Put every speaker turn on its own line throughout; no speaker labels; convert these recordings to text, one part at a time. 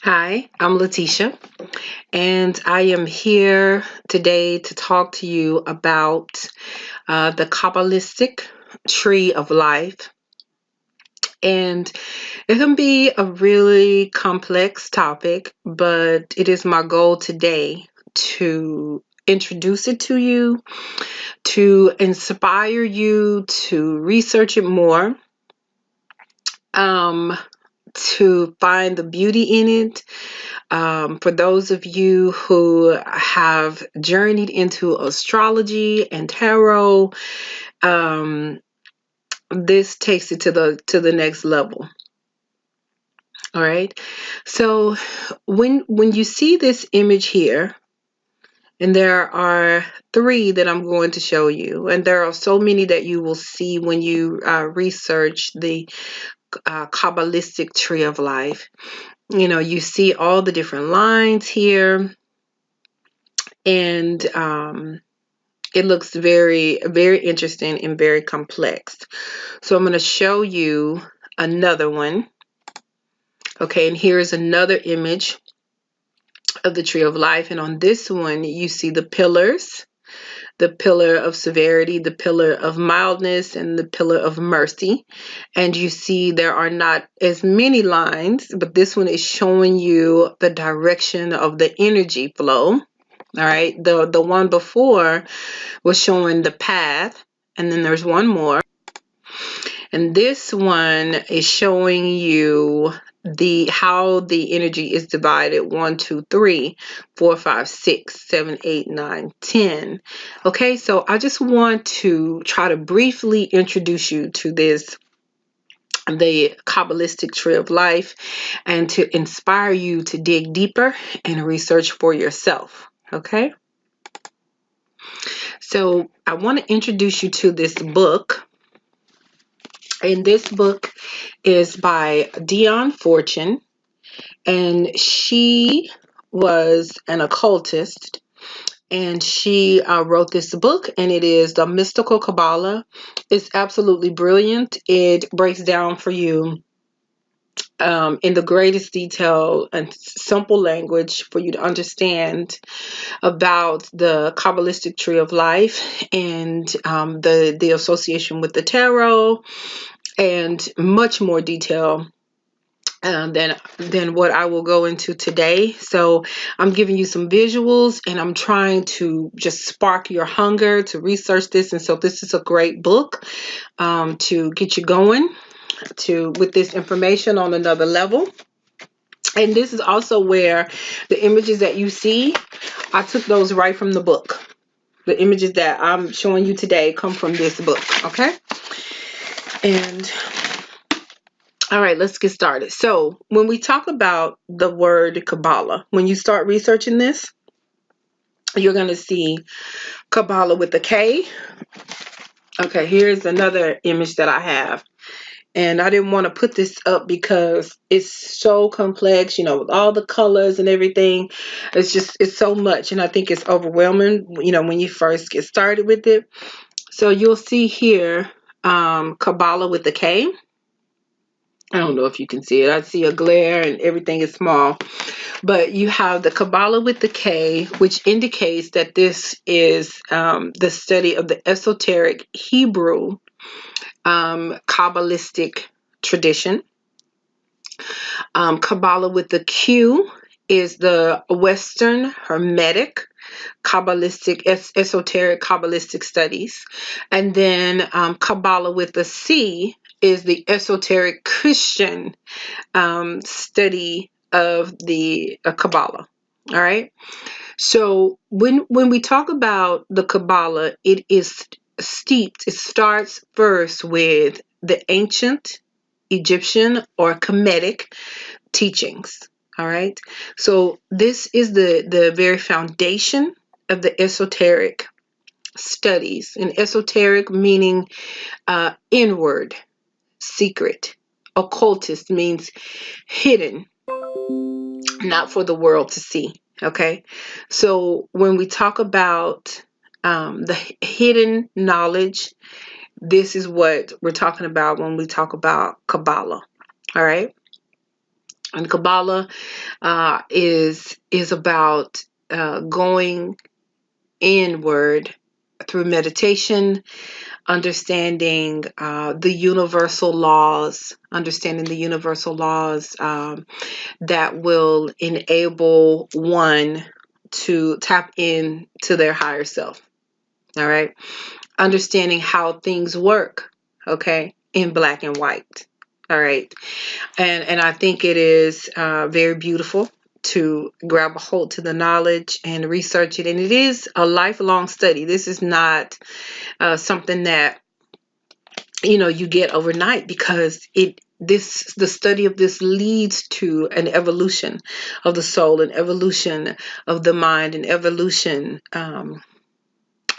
Hi, I'm Lateesha, and I am here today to talk to you about the Kabbalistic tree of life. And it can be a really complex topic, but it is my goal today to introduce it to you, to inspire you to research it more, um, to find the beauty in it. For those of you who have journeyed into astrology and tarot, um, this takes it to the next level. All right. So when you see this image here, and there are three that I'm going to show you, and there are so many that you will see when you research the Kabbalistic tree of life. You see all the different lines here, and it looks very, very interesting and very complex. So I'm going to show you another one. Okay, and here's another image of the tree of life. And on this one, you see the pillars, the pillar of severity, the pillar of mildness, and the pillar of mercy. And you see there are not as many lines, but this one is showing you the direction of the energy flow. All right, the one before was showing the path, and then there's one more, and this one is showing you the how the energy is divided: 1, 2, 3, 4, 5, 6, 7, 8, 9, 10. Okay, so I just want to try to briefly introduce you to this, the Kabbalistic tree of life, and to inspire you to dig deeper and research for yourself. Okay, so I want to introduce you to this book. And this book is by Dion Fortune, and she was an occultist, and she wrote this book, and it is the Mystical Qabalah. It's absolutely brilliant. It breaks down for you in the greatest detail and simple language for you to understand about the Kabbalistic tree of life, and the association with the tarot, and much more detail than what I will go into today. So I'm giving you some visuals, and I'm trying to just spark your hunger to research this. And so this is a great book to get you going with this information on another level. And this is also where the images that you see, I took those right from the book. The images that I'm showing you today come from this book. Okay. And all right, let's get started. So when we talk about the word Qabalah, when you start researching this, you're going to see Qabalah with a K. Okay, here's another image that I have. And I didn't want to put this up because it's so complex, with all the colors and everything. It's so much. And I think it's overwhelming, when you first get started with it. So you'll see here Qabalah with a K. I don't know if you can see it. I see a glare and everything is small. But you have the Qabalah with the K, which indicates that this is the study of the esoteric Hebrew Kabbalistic tradition. Qabalah with the Q is the Western Hermetic Kabbalistic, esoteric Kabbalistic studies. And then Qabalah with the C is the esoteric Christian study of the Qabalah. All right. So when we talk about the Qabalah, it is steeped. It starts first with the ancient Egyptian or Kemetic teachings. All right. So this is the very foundation of the esoteric studies. And esoteric meaning inward, secret. Occultist means hidden, not for the world to see. Okay. So when we talk about the hidden knowledge, this is what we're talking about when we talk about Qabalah. All right. And Kabbalah is about going inward through meditation, understanding the universal laws, that will enable one to tap into their higher self. All right. Understanding how things work, okay, in black and white. All right. And I think it is very beautiful to grab a hold to the knowledge and research it. And it is a lifelong study. This is not something that you get overnight, because the study of this leads to an evolution of the soul, an evolution of the mind, an evolution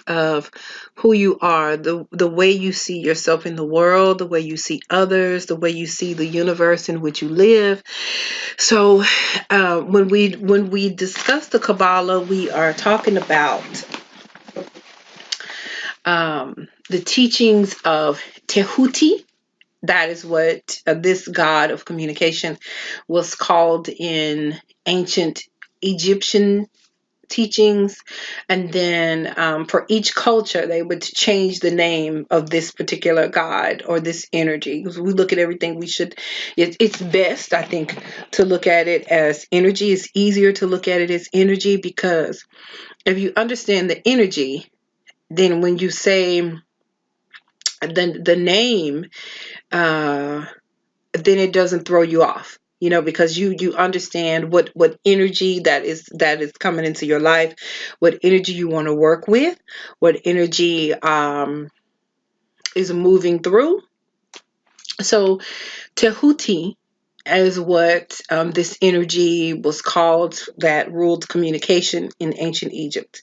of who you are, the way you see yourself in the world, the way you see others, the way you see the universe in which you live. So when we discuss the Kabbalah, we are talking about the teachings of Tehuti. That is what this god of communication was called in ancient Egyptian teachings. And then for each culture, they would change the name of this particular god or this energy. Because we look at everything, it's best, I think, to look at it as energy. It's easier to look at it as energy, because if you understand the energy, then when you say the name, then it doesn't throw you off, because you understand what energy that is coming into your life, what energy you want to work with, what energy is moving through. So Tehuti is what this energy was called, that ruled communication in ancient Egypt.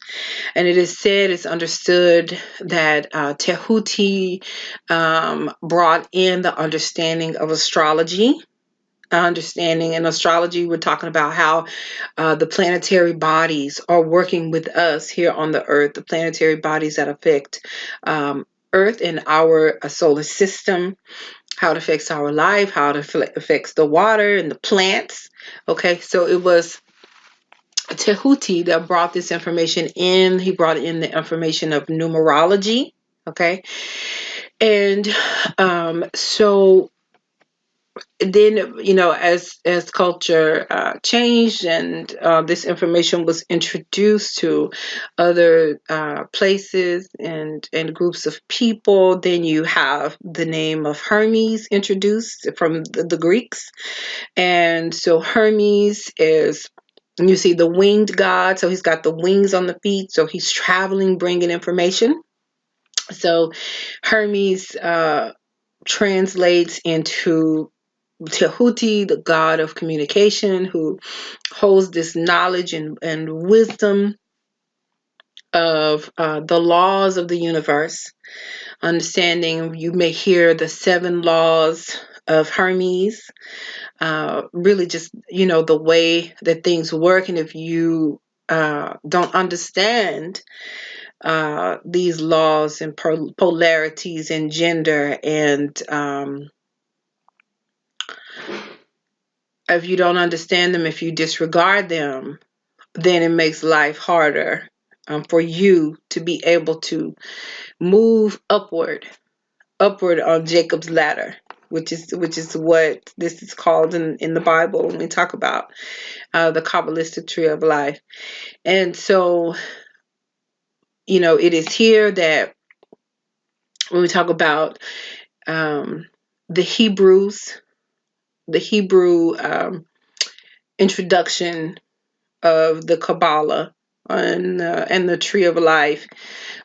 And it is said, it's understood that Tehuti brought in the understanding of astrology. Understanding in astrology, we're talking about how the planetary bodies are working with us here on the earth, the planetary bodies that affect earth and our solar system, how it affects our life, how it affects the water and the plants. Okay, so it was Tehuti that brought this information in. He brought in the information of numerology. Okay, and so then, as culture changed, and this information was introduced to other places and groups of people, then you have the name of Hermes introduced from the Greeks. And so Hermes is, you see, the winged god. So he's got the wings on the feet, so he's traveling, bringing information. So Hermes translates into Tehuti, the god of communication, who holds this knowledge and wisdom of the laws of the universe. Understanding, you may hear the 7 laws of Hermes. Really just, the way that things work. And if you don't understand these laws and polarities and gender, and if you don't understand them, if you disregard them, then it makes life harder for you to be able to move upward on Jacob's ladder, which is what this is called in the Bible when we talk about the Kabbalistic tree of life. And so, it is here that when we talk about the Hebrew introduction of the Kabbalah and the tree of life,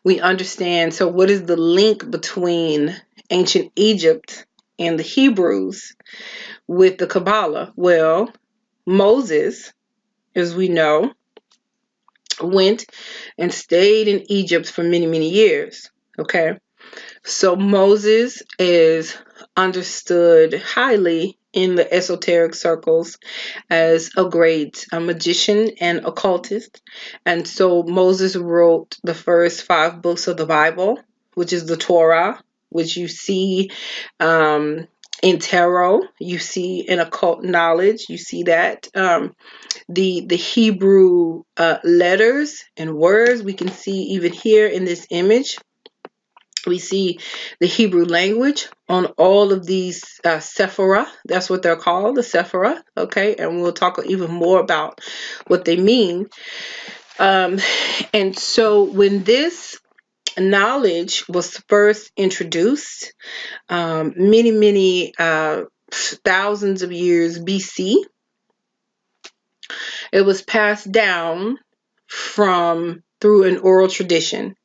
we understand. So what is the link between ancient Egypt and the Hebrews with the Kabbalah? Well, Moses, as we know, went and stayed in Egypt for many, many years. Okay. So Moses is understood highly in the esoteric circles as a great magician and occultist. And so Moses wrote the first 5 books of the Bible, which is the Torah, which you see In tarot, you see in occult knowledge, you see that the Hebrew letters and words, we can see even here in this image, we see the Hebrew language on all of these Sephorath. That's what they're called, the Sephorath. Okay, and we'll talk even more about what they mean. And so when this knowledge was first introduced, many thousands of years BC, it was passed down from through an oral tradition.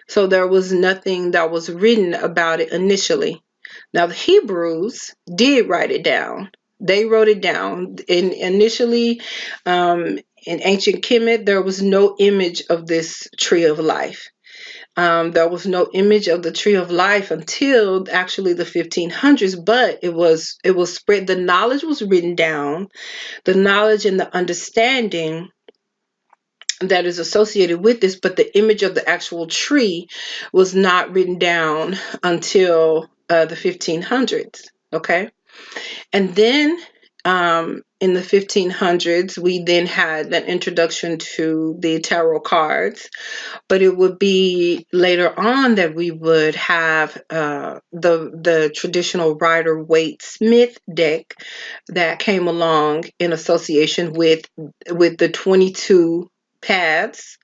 So there was nothing that was written about it initially. Now the Hebrews did write it down. They wrote it down. Initially, in ancient Kemet, there was no image of this tree of life. There was no image of the tree of life until actually the 1500s, but it was spread. The knowledge was written down. The knowledge and the understanding that is associated with this, but the image of the actual tree was not written down until the 1500s. Okay. And then in the 1500s, we then had an introduction to the tarot cards, but it would be later on that we would have the traditional Rider-Waite-Smith deck that came along in association with the 22 paths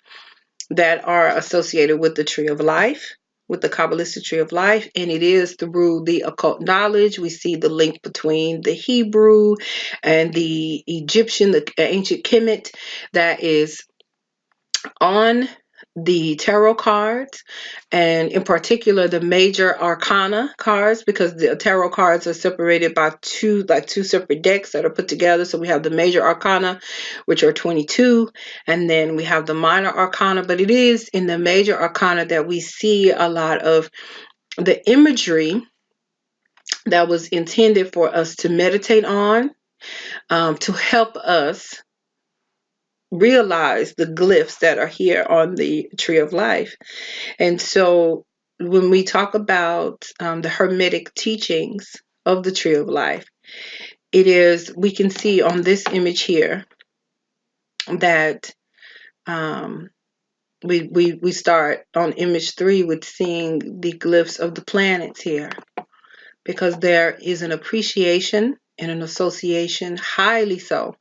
that are associated with the tree of life, with the Kabbalistic tree of life. And it is through the occult knowledge we see the link between the Hebrew and the Egyptian, the ancient Kemet, that is on the tarot cards, and in particular the Major Arcana cards, because the tarot cards are separated by two separate decks that are put together. So we have the Major Arcana, which are 22, and then we have the Minor Arcana. But it is in the Major Arcana that we see a lot of the imagery that was intended for us to meditate on, to help us realize the glyphs that are here on the tree of life. And so when we talk about the Hermetic teachings of the tree of life, it is, we can see on this image here that we start on image 3 with seeing the glyphs of the planets here, because there is an appreciation and an association, highly so,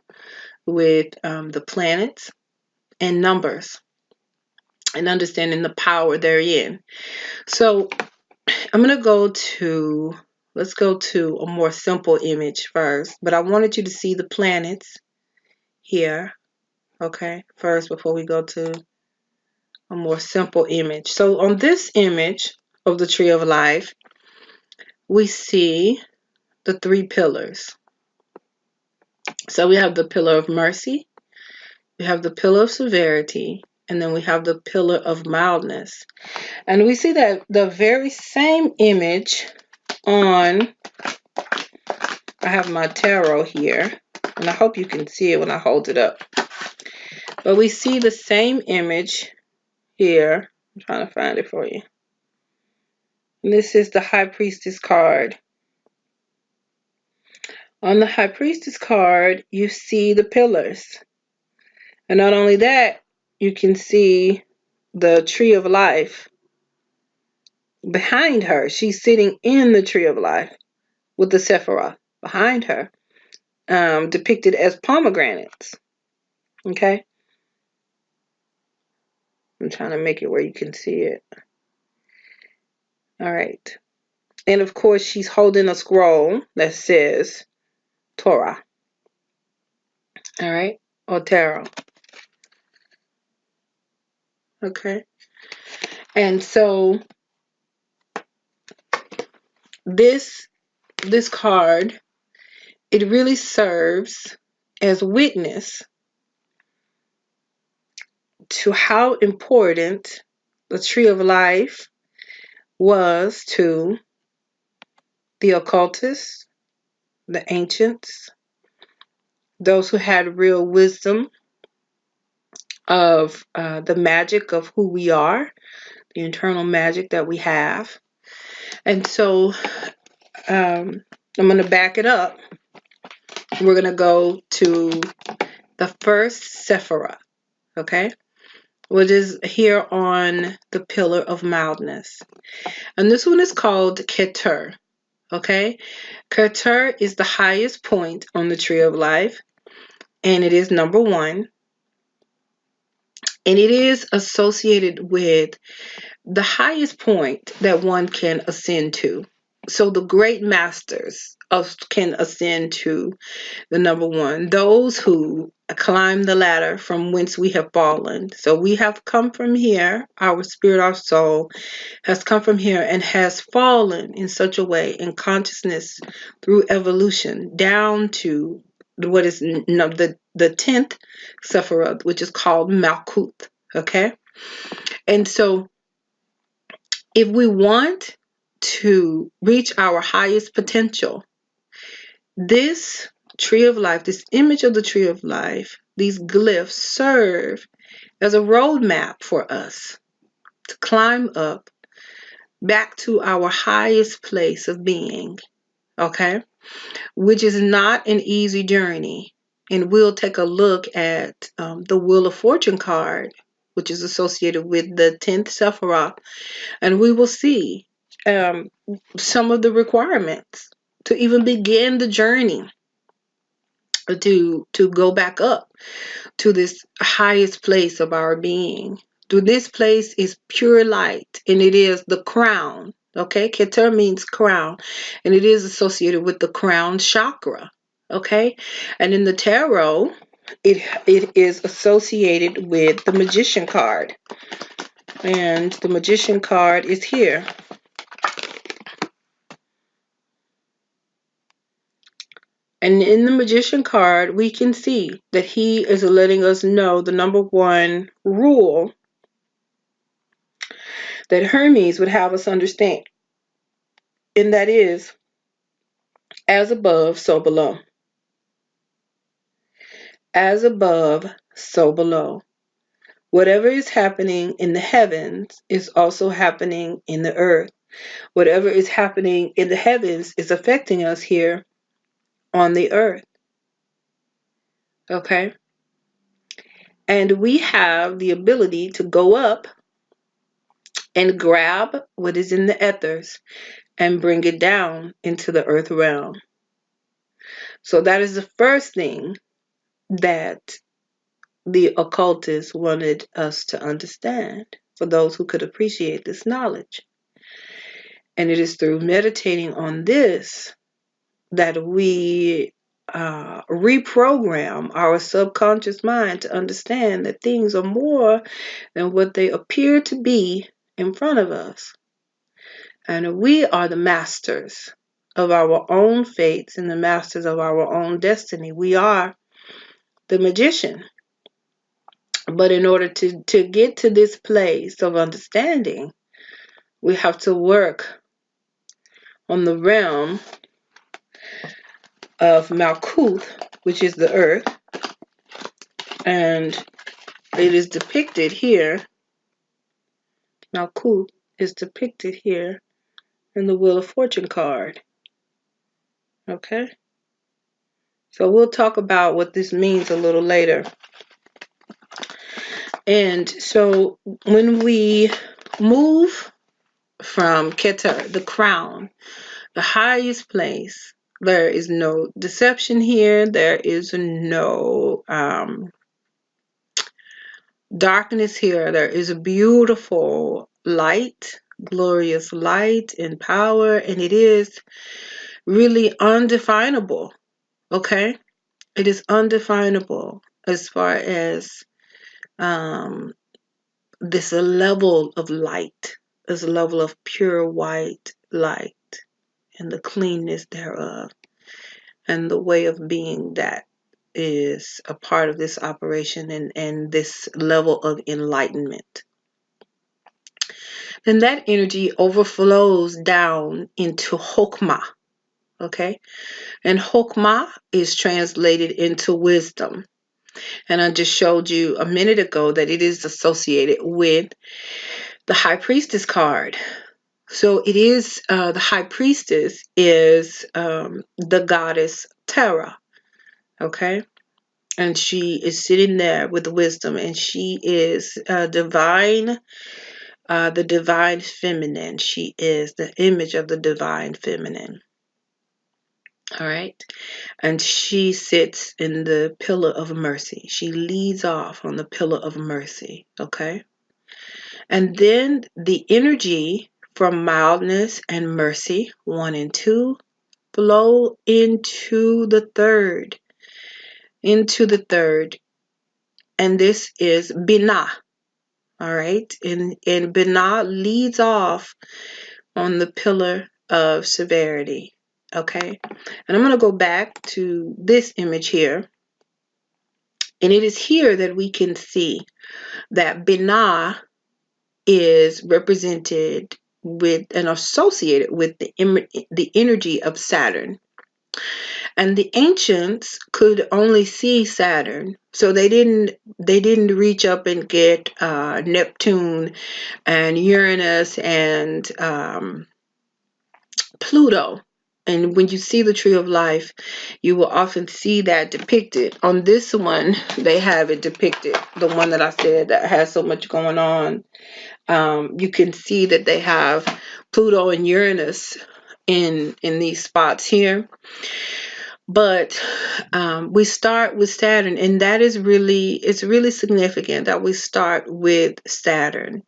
with the planets and numbers and understanding the power therein. So I'm going to let's go to a more simple image first, but I wanted you to see the planets here, okay, first before we go to a more simple image. So on this image of the tree of life, we see the 3 pillars. So we have the pillar of mercy, we have the pillar of severity, and then we have the pillar of mildness. And we see that the very same image on, I have my tarot here, and I hope you can see it when I hold it up. But we see the same image here. I'm trying to find it for you. And this is the High Priestess card. On the High Priestess card, you see the pillars. And not only that, you can see the tree of life behind her. She's sitting in the tree of life with the Sephorath behind her, depicted as pomegranates. Okay? I'm trying to make it where you can see it. All right. And of course, she's holding a scroll that says Torah. All right. Or tarot. Okay. And so this card, it really serves as witness to how important the tree of life was to the occultists, the ancients, those who had real wisdom of the magic of who we are, the internal magic that we have. And so I'm going to back it up. We're going to go to the first Sephorath, okay? Which is here on the pillar of mildness. And this one is called Keter, okay? Keter is the highest point on the tree of life, and it is number 1. And it is associated with the highest point that one can ascend to. So the great masters can ascend to the number 1. Those who climb the ladder from whence we have fallen. So we have come from here, our spirit, our soul has come from here and has fallen in such a way in consciousness through evolution down to what is the 10th Sephorath, which is called Malkuth. Okay? And so if we want to reach our highest potential, this tree of life, this image of the tree of life, these glyphs serve as a roadmap for us to climb up back to our highest place of being, okay? Which is not an easy journey. And we'll take a look at the Wheel of Fortune card, which is associated with the 10th Sephiroth, and we will see some of the requirements to even begin the journey to go back up to this highest place of our being. To this place is pure light, and it is the crown. Okay, Keter means crown, and it is associated with the crown chakra. Okay, and in the tarot, it is associated with the Magician card, and the Magician card is here. And in the Magician card, we can see that he is letting us know the number 1 rule that Hermes would have us understand. And that is, as above, so below. As above, so below. Whatever is happening in the heavens is also happening in the earth. Whatever is happening in the heavens is affecting us here on the earth. Okay? And we have the ability to go up and grab what is in the ethers and bring it down into the earth realm. So that is the first thing that the occultists wanted us to understand, for those who could appreciate this knowledge. And it is through meditating on this that we reprogram our subconscious mind to understand that things are more than what they appear to be in front of us. And we are the masters of our own fates and the masters of our own destiny. We are the magician. But in order to get to this place of understanding, we have to work on the realm of Malkuth, which is the earth. And it is depicted here. Malkuth is depicted here in the Wheel of Fortune card. Okay? So we'll talk about what this means a little later. And so when we move from Keter, the crown, the highest place, there is no deception here. There is no darkness here. There is a beautiful light, glorious light and power, and it is really undefinable. Okay? It is undefinable as far as this level of light, this level of pure white light and the cleanness thereof and the way of being that is a part of this operation and this level of enlightenment. Then that energy overflows down into Hokmah, okay? And Hokmah is translated into wisdom. And I just showed you a minute ago that it is associated with the High Priestess card. So it is, the high priestess is the goddess Terra, okay? And she is sitting there with wisdom, and she is divine, the divine feminine. She is the image of the divine feminine. All right. And she sits in the pillar of mercy. She leads off on the pillar of mercy. Okay. And then the energy from mildness and mercy, 1 and 2, flow into the third. Into the third. And this is Binah. All right. And Binah leads off on the pillar of severity. Okay. And I'm going to go back to this image here. And it is here that we can see that Binah is represented with and associated with the energy of Saturn. And the ancients could only see Saturn, so they didn't reach up and get Neptune and Uranus and Pluto. And when you see the Tree of Life, you will often see that depicted. On this one, they have it depicted. The one that I said that has so much going on. You can see that they have Pluto and Uranus in these spots here. But we start with Saturn, and that is it's really significant that we start with Saturn.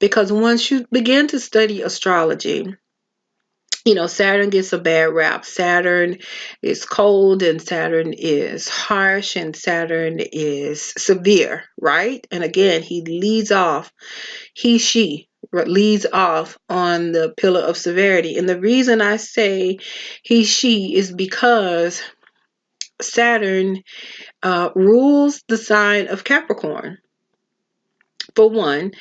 Because once you begin to study astrology, you know, Saturn gets a bad rap. Saturn is cold, and Saturn is harsh, and Saturn is severe, right? And again, she leads off on the pillar of severity. And the reason I say she is because Saturn rules the sign of Capricorn, for one.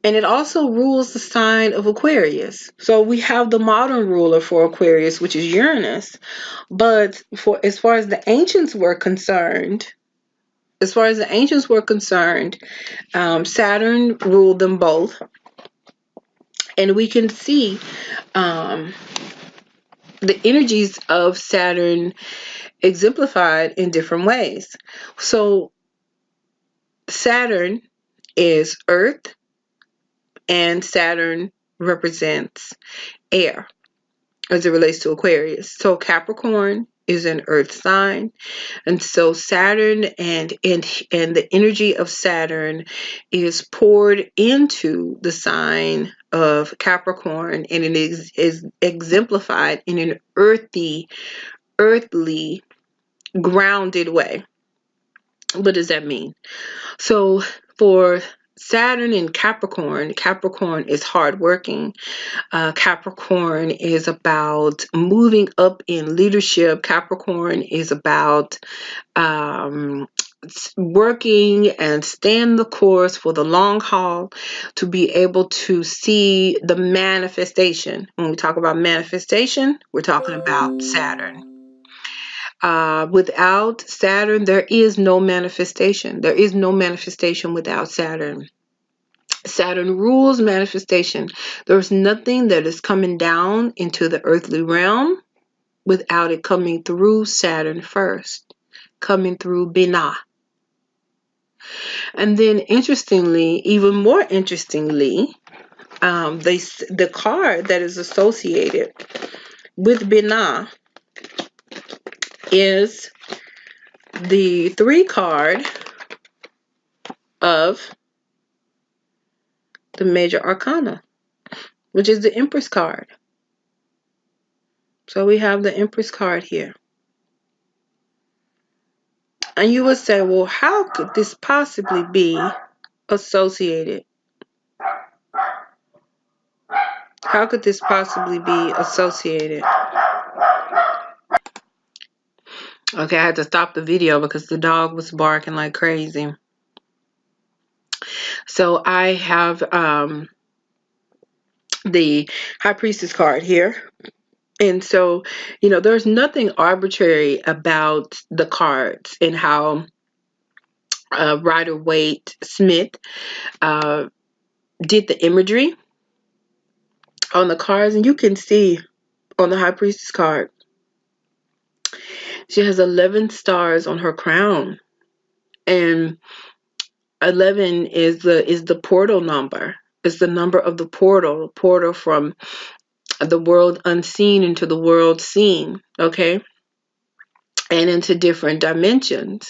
And it also rules the sign of Aquarius. So we have the modern ruler for Aquarius, which is Uranus. But as far as the ancients were concerned, Saturn ruled them both. And we can see the energies of Saturn exemplified in different ways. So Saturn is Earth, and Saturn represents air as it relates to Aquarius. So Capricorn is an earth sign, and so Saturn and the energy of Saturn is poured into the sign of Capricorn, and it is exemplified in an earthly, grounded way. What does that mean? So for Saturn and Capricorn is hardworking. Capricorn is about moving up in leadership. Capricorn is about working and staying the course for the long haul to be able to see the manifestation. When we talk about manifestation, we're talking about Saturn. Without Saturn, there is no manifestation. There is no manifestation without Saturn. Saturn rules manifestation. There's nothing that is coming down into the earthly realm without it coming through Saturn first, coming through Binah. And then interestingly, even more interestingly, the card that is associated with Binah is the 3 card of the Major Arcana, which is the Empress card. So we have the Empress card here. And you would say, well, how could this possibly be associated? How could this possibly be associated? Okay, I had to stop the video because the dog was barking like crazy. So I have the High Priestess card here. And so, you know, there's nothing arbitrary about the cards and how Rider-Waite Smith did the imagery. on the cards, and you can see on the High Priestess card, she has 11 stars on her crown, and 11 is the portal number. It's the number of the portal from the world unseen into the world seen, okay, and into different dimensions.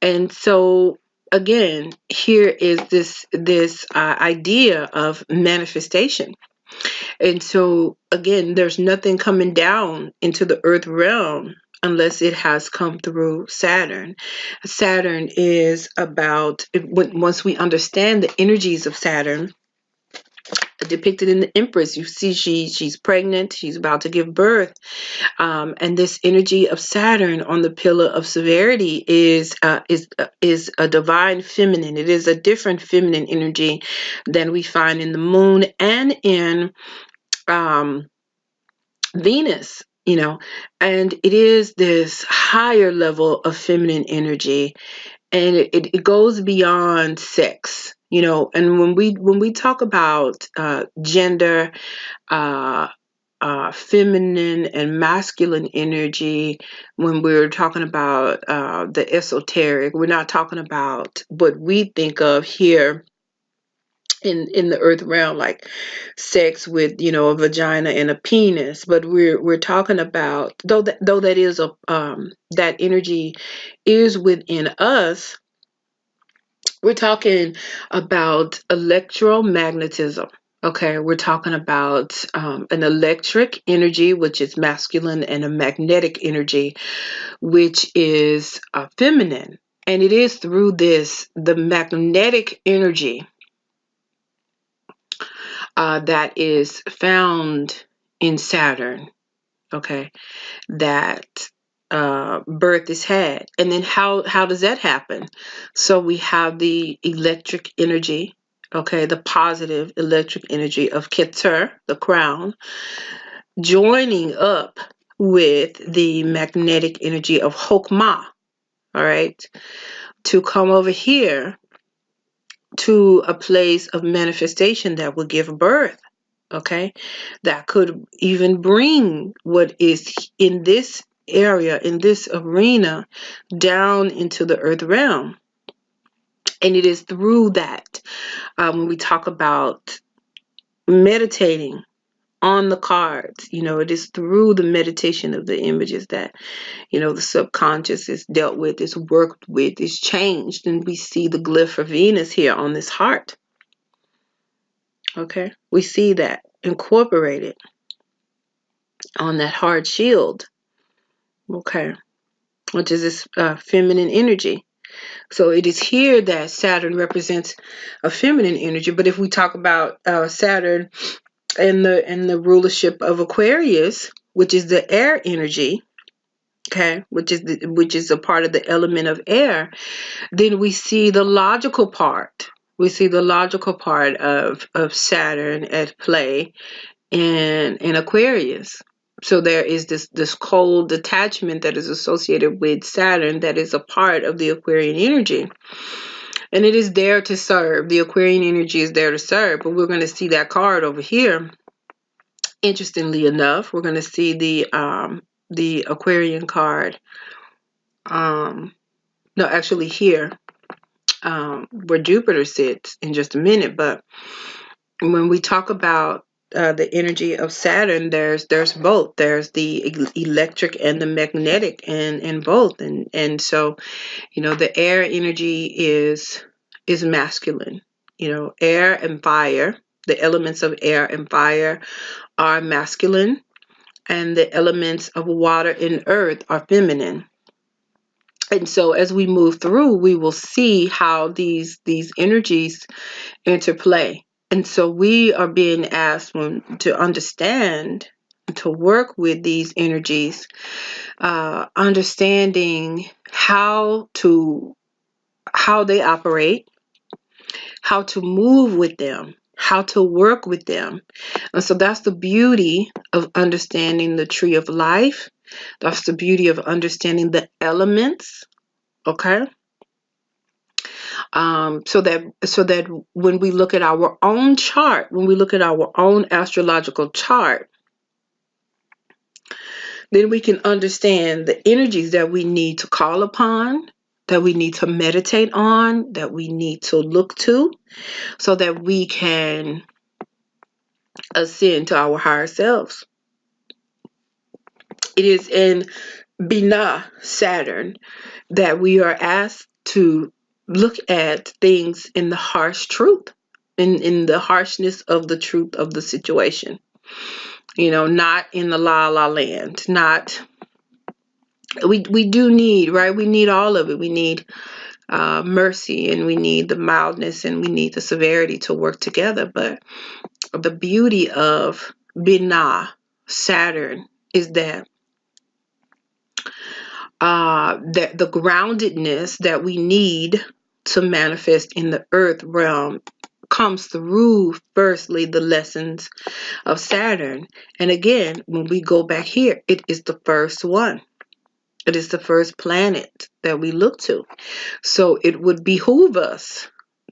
And so again, here is this idea of manifestation. And so again, there's nothing coming down into the earth realm unless it has come through Saturn. Saturn is about, once we understand the energies of Saturn depicted in the Empress, you see she's pregnant, she's about to give birth, and this energy of Saturn on the pillar of severity is a divine feminine. It is a different feminine energy than we find in the moon and in Venus, and it is this higher level of feminine energy, and it goes beyond sex, and when we talk about gender, feminine and masculine energy, when we're talking about the esoteric, we're not talking about what we think of here in the earth realm, like sex with a vagina and a penis, but we're talking about, though that is that energy is within us. We're talking about electromagnetism. Okay, we're talking about an electric energy, which is masculine, and a magnetic energy, which is feminine. And it is through the magnetic energy that is found in Saturn, okay, that birth is had. And then how does that happen? So we have the electric energy, okay, the positive electric energy of Keter, the crown, joining up with the magnetic energy of Hokmah, all right, to come over here to a place of manifestation that will give birth, okay, that could even bring what is in this area, in this arena, down into the earth realm. And it is through that, when we talk about meditating on the cards, it is through the meditation of the images that the subconscious is dealt with, is worked with, is changed, and we see the glyph for Venus here on this heart. Okay, we see that incorporated on that hard shield, okay, which is this feminine energy. So it is here that Saturn represents a feminine energy. But if we talk about Saturn and the rulership of Aquarius, which is the air energy, okay, which is a part of the element of air, then we see the logical part. We see the logical part of Saturn at play in Aquarius. So there is this cold detachment that is associated with Saturn that is a part of the Aquarian energy. And it is there to serve. The Aquarian energy is there to serve. But we're going to see that card over here. Interestingly enough, we're going to see the Aquarian card. No, actually here, where Jupiter sits in just a minute. But when we talk about the energy of Saturn, there's both. There's the electric and the magnetic, and both. And so, the air energy is masculine. Air and fire. The elements of air and fire are masculine, and the elements of water and earth are feminine. And so as we move through, we will see how these energies interplay. And so we are being asked to understand, to work with these energies, understanding how they operate, how to move with them, how to work with them. And so that's the beauty of understanding the tree of life. That's the beauty of understanding the elements, okay? so that when we look at our own chart, when we look at our own astrological chart, then we can understand the energies that we need to call upon, that we need to meditate on, that we need to look to, so that we can ascend to our higher selves. It is in Binah, Saturn, that we are asked to look at things in the harsh truth, in the harshness of the truth of the situation. Not in the la la land. Not we do need, right? We need all of it. We need mercy, and we need the mildness, and we need the severity to work together. But the beauty of Binah, Saturn, is that the groundedness that we need to manifest in the earth realm comes through, firstly, the lessons of Saturn. And again, when we go back here, it is the first one. It is the first planet that we look to. So it would behoove us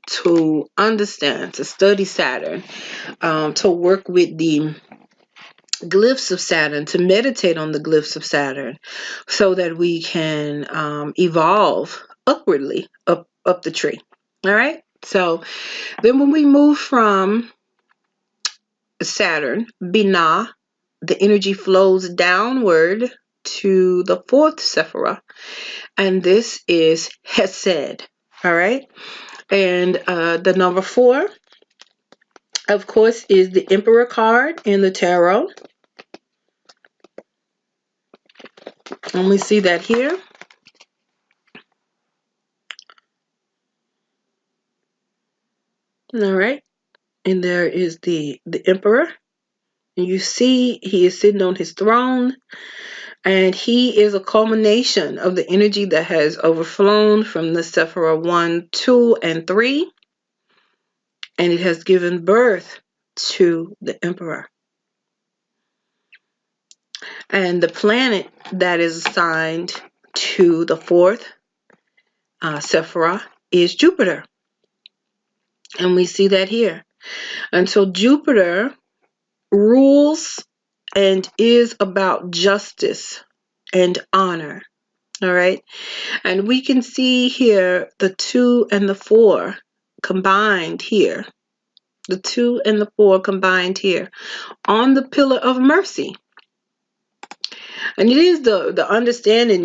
to understand, to study Saturn, to work with the glyphs of Saturn, to meditate on the glyphs of Saturn, so that we can evolve upwardly up the tree. All right. So then when we move from Saturn, Binah, the energy flows downward to the fourth Sephorath, and this is Hesed. All right. And the number 4, of course, is the Emperor card in the tarot. And we see that here. All right. And there is the Emperor. And you see he is sitting on his throne. And he is a culmination of the energy that has overflown from the Sephorath 1, 2, and 3. And it has given birth to the Emperor. And the planet that is assigned to the fourth Sephorath is Jupiter. And we see that here. And so Jupiter rules and is about justice and honor. All right. And we can see here the 2 and the 4 combined here. The 2 and the 4 combined here on the pillar of mercy. And it is the understanding,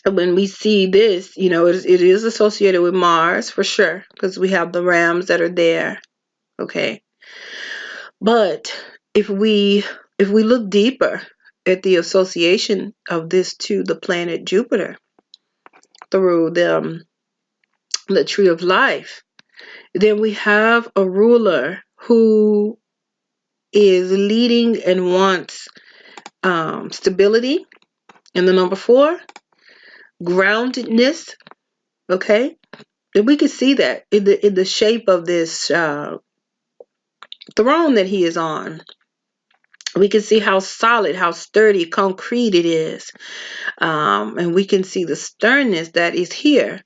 when we see this, it is associated with Mars for sure, because we have the rams that are there. Okay. But if we look deeper at the association of this to the planet Jupiter through the tree of life, then we have a ruler who is leading and wants stability. And the number 4, groundedness. Okay, and we can see that in the shape of this throne that he is on. We can see how solid, how sturdy, concrete it is. And we can see the sternness that is here.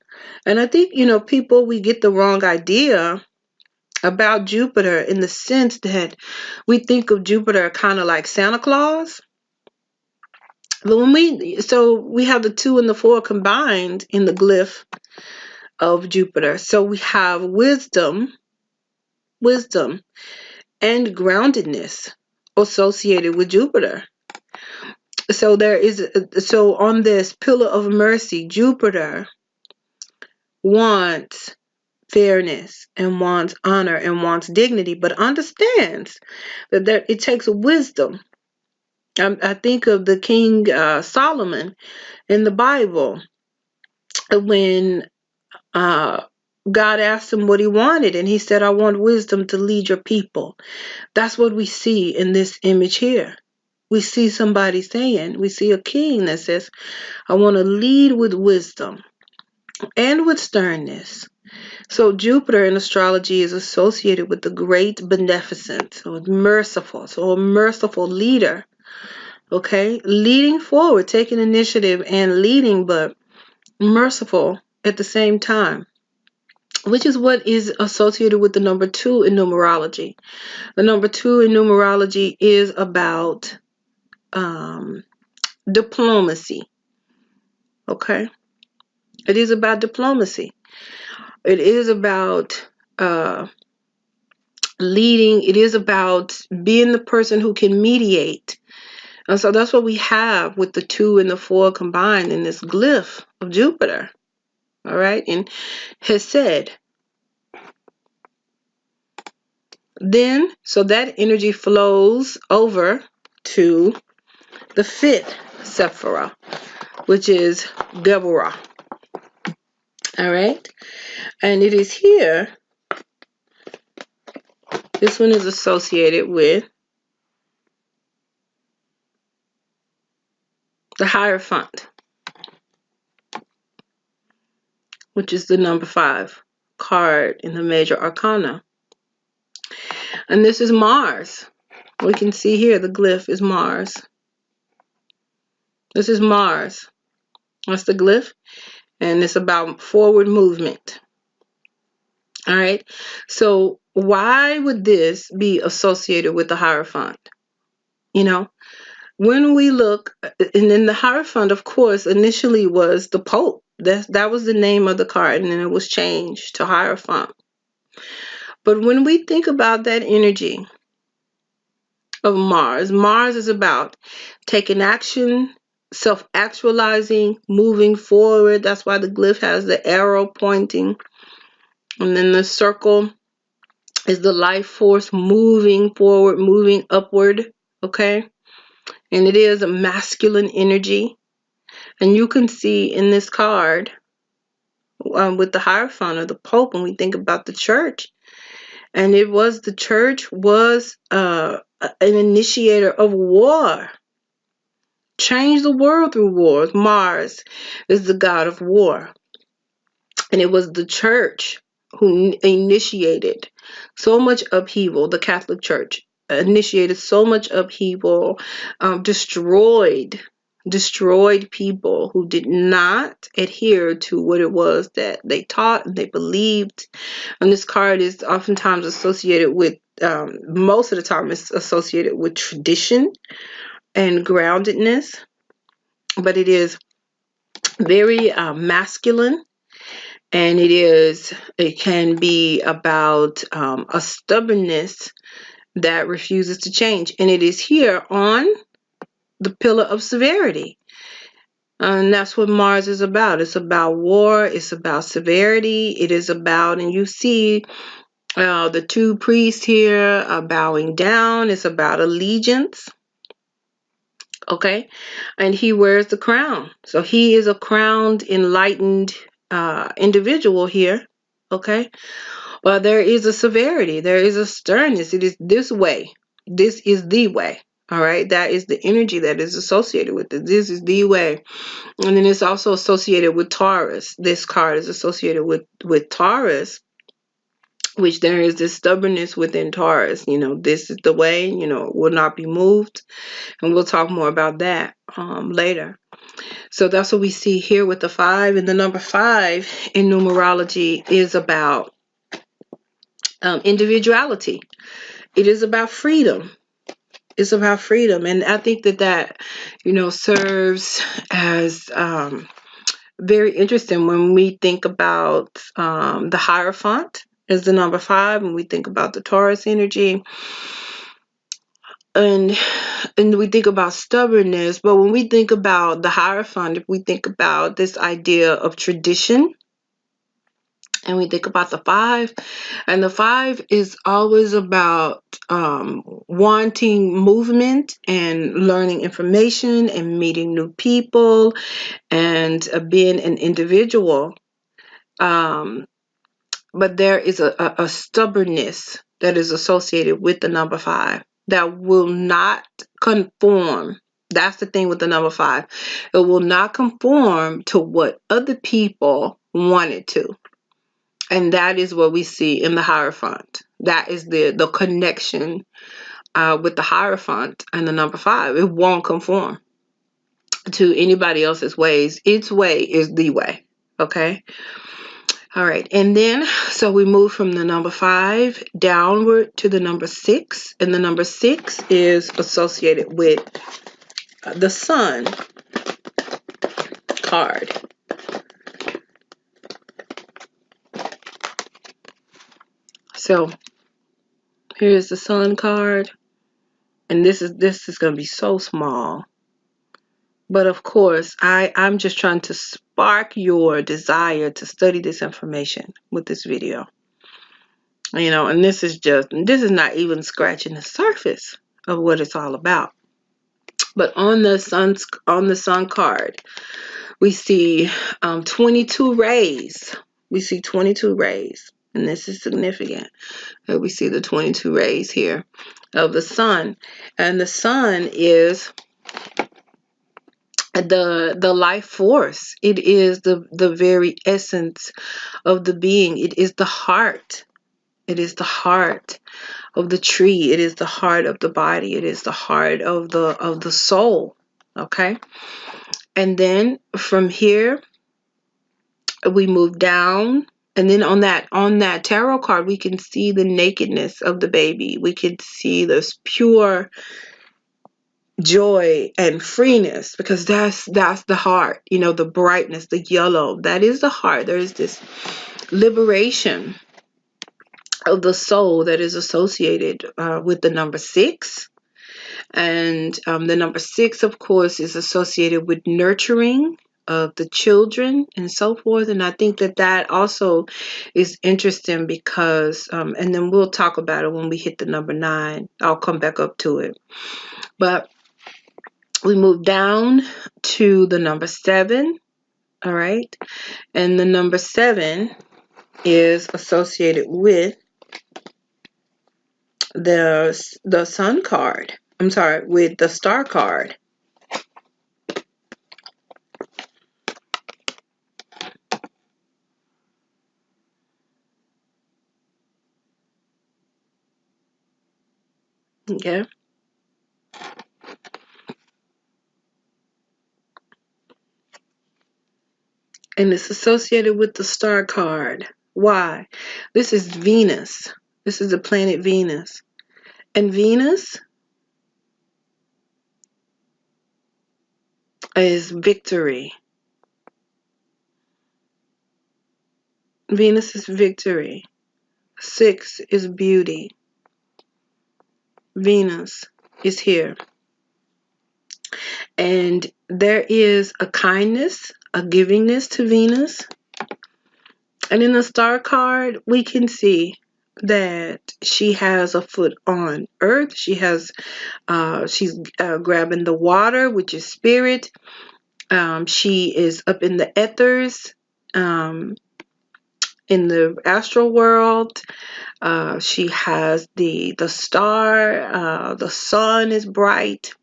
And I think, people, we get the wrong idea about Jupiter, in the sense that we think of Jupiter kind of like Santa Claus. But we have the 2 and the 4 combined in the glyph of Jupiter. So we have wisdom and groundedness associated with Jupiter. So on this pillar of mercy, Jupiter wants fairness and wants honor and wants dignity, but understands that it takes wisdom. I think of the King Solomon in the Bible, when God asked him what he wanted, and he said, I want wisdom to lead your people. That's what we see in this image here. We see we see a king that says, I want to lead with wisdom and with sternness. So Jupiter in astrology is associated with the great beneficent, so merciful, so a merciful leader. Okay, leading forward, taking initiative and leading, but merciful at the same time. which is what is associated with the number 2 in numerology. The number 2 in numerology is about diplomacy. Okay? It is about diplomacy. It is about leading. It is about being the person who can mediate. And so that's what we have with the 2 and the 4 combined in this glyph of Jupiter. All right? And has said. Then, so that energy flows over to the 5th Sephorath, which is Deborah. All right? And it is here. This one is associated with the Hierophant, which is the number 5 card in the Major Arcana. And this is Mars. We can see here the glyph is Mars. This is Mars. That's the glyph. And it's about forward movement. All right. So why would this be associated with the Hierophant? You know, when we look, and then the Hierophant, of course, initially was the Pope. That was the name of the card, and then it was changed to Hierophant. But when we think about that energy of Mars, Mars is about taking action, self-actualizing, moving forward. That's why the glyph has the arrow pointing. And then the circle is the life force moving forward, moving upward. Okay? And it is a masculine energy. And you can see in this card with the Hierophant or the Pope, when we think about the church, and it was the church was an initiator of war. Changed the world through wars. Mars is the god of war. And it was the church who initiated so much upheaval. The Catholic Church initiated so much upheaval, destroyed people who did not adhere to what it was that they taught and they believed. And this card is oftentimes associated with, most of the time it's associated with tradition and groundedness, but it is very masculine. And it can be about a stubbornness that refuses to change. And it is here on the pillar of severity. And that's what Mars is about. It's about war. It's about severity. It is about, and you see the 2 priests here bowing down. It's about allegiance. Okay. And he wears the crown. So he is a crowned, enlightened individual here. Okay. Well, there is a severity. There is a sternness. It is this way. This is the way. All right. That is the energy that is associated with it. This is the way. And then it's also associated with Taurus. This card is associated with Taurus, which there is this stubbornness within Taurus. You know, this is the way, you know, it will not be moved. And we'll talk more about that later. So that's what we see here with the 5. And the number 5 in numerology is about individuality. It is about freedom. It's about freedom. And I think that, you know, serves as very interesting when we think about the Hierophant as the number 5, and we think about the Taurus energy. And we think about stubbornness, but when we think about the Hierophant, if we think about this idea of tradition, and we think about the 5, and the 5 is always about wanting movement and learning information and meeting new people and being an individual. But there is a stubbornness that is associated with the number 5 that will not conform. That's the thing with the number 5. It will not conform to what other people want it to. And that is what we see in the Hierophant. That is the connection with the Hierophant and the number 5. It won't conform to anybody else's ways. Its way is the way. Okay? All right, and then so we move from the number 5 downward to the number 6, and the number 6 is associated with the Sun card. So here's the Sun card, and this is going to be so small. But of course, I'm just trying to spark your desire to study this information with this video. You know, and this is not even scratching the surface of what it's all about. But on the Sun card, we see 22 rays. We see 22 rays, and this is significant that we see the 22 rays here of the Sun, and the Sun is the life force. It is the very essence of the being. It is the heart. It is the heart of the tree. It is the heart of the body. It is the heart of the soul. Okay, and then from here we move down, and then on that tarot card we can see the nakedness of the baby. We can see this pure joy and freeness, because that's the heart. You know, the brightness, the yellow, that is the heart. There is this liberation of the soul that is associated with the number 6. And the number 6, of course, is associated with nurturing of the children and so forth. And I think that also is interesting because, and then we'll talk about it when we hit the number 9. I'll come back up to it. But we move down to the number 7. All right. And the number 7 is associated with the Sun card. I'm sorry, with the Star card. Okay. And it's associated with the Star card. Why? This is Venus. This is the planet Venus. And Venus is victory. Venus is victory. 6 is beauty. Venus is here. And there is a kindness, a givingness to Venus. And in the Star card, we can see that she has a foot on earth. She's grabbing the water, which is spirit. She is up in the ethers, in the astral world. She has the star. The sun is bright.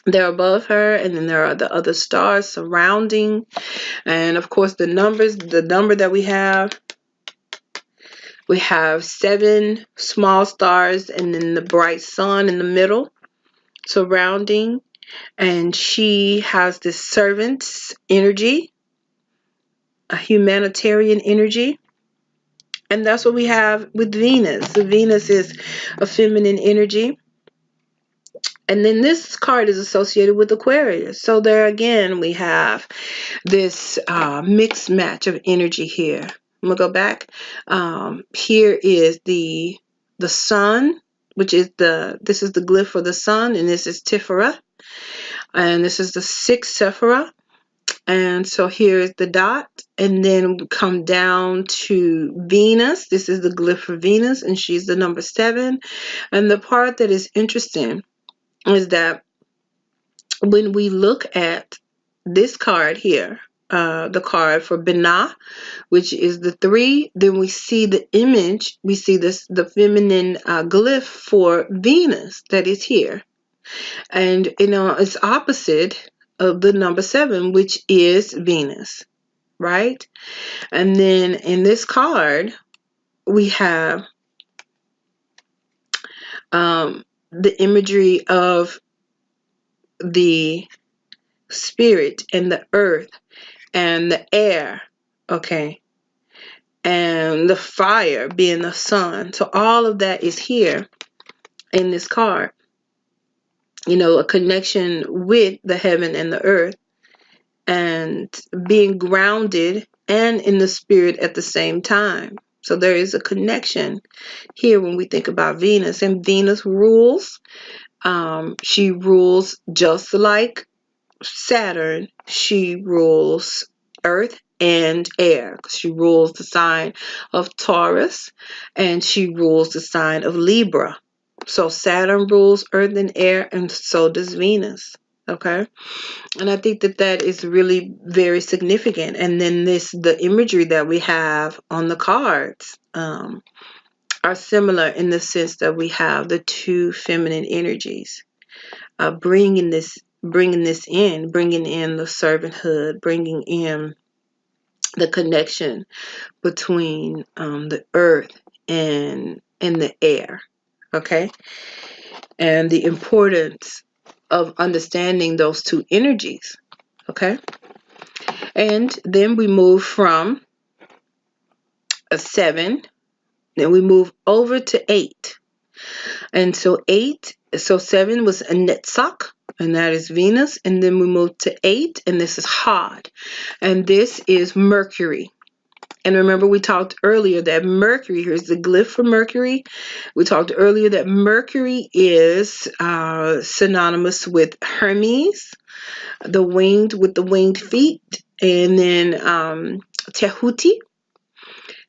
They're above her, and then there are the other stars surrounding. And of course, the number that we have 7 small stars, and then the bright sun in the middle surrounding. And she has this servant's energy, a humanitarian energy. And that's what we have with Venus. So Venus is a feminine energy. And then this card is associated with Aquarius. So there again, we have this mixed match of energy here. I'm going to go back. Here is the sun, which is this is the glyph for the sun, and this is Sephorath. And this is the 6th Sephorath. And so here is the dot, and then we come down to Venus. This is the glyph for Venus, and she's the number 7. And the part that is interesting is that when we look at this card here, the card for Binah, which is the 3, then we see the image, we see the feminine glyph for Venus that is here. And, you know, it's opposite of the number 7, which is Venus, right? And then in this card, we have the imagery of the spirit and the earth and the air, okay? and the fire being the sun. So all of that is here in this card. You know, a connection with the heaven and the earth, and being grounded and in the spirit at the same time. So there is a connection here when we think about Venus. And Venus rules. She rules just like Saturn. She rules earth and air. She rules the sign of Taurus, and she rules the sign of Libra. So Saturn rules earth and air, and so does Venus. Okay. And I think that that is really very significant. And then the imagery that we have on the cards are similar in the sense that we have the two feminine energies, bringing this in, bringing in the servanthood, bringing in the connection between the earth and the air. Okay. And the importance of understanding those two energies. Okay. And then we move from a 7, then we move over to 8. And so 7 was a Netzach, and that is Venus. And then we move to 8, and this is Hod. And this is Mercury. And remember, we talked earlier that Mercury, here's the glyph for Mercury. We talked earlier that Mercury is synonymous with Hermes, the winged feet, and then Tehuti.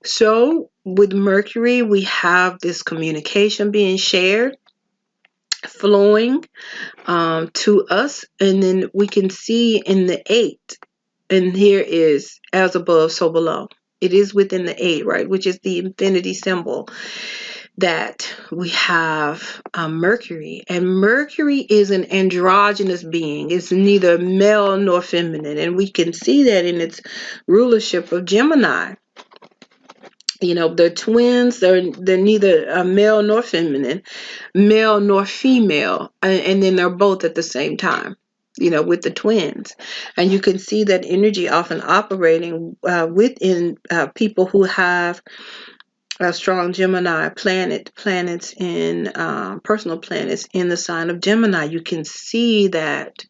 So with Mercury, we have this communication being shared, flowing to us, and then we can see in the 8, and here is as above, so below. It is within the 8, right, which is the infinity symbol, that we have Mercury. And Mercury is an androgynous being. It's neither male nor feminine, and we can see that in its rulership of Gemini. You know, they're twins. They're neither male nor feminine, male nor female, and then they're both at the same time. You know, with the twins, and you can see that energy often operating within people who have a strong Gemini planets in personal planets in the sign of Gemini. You can see that.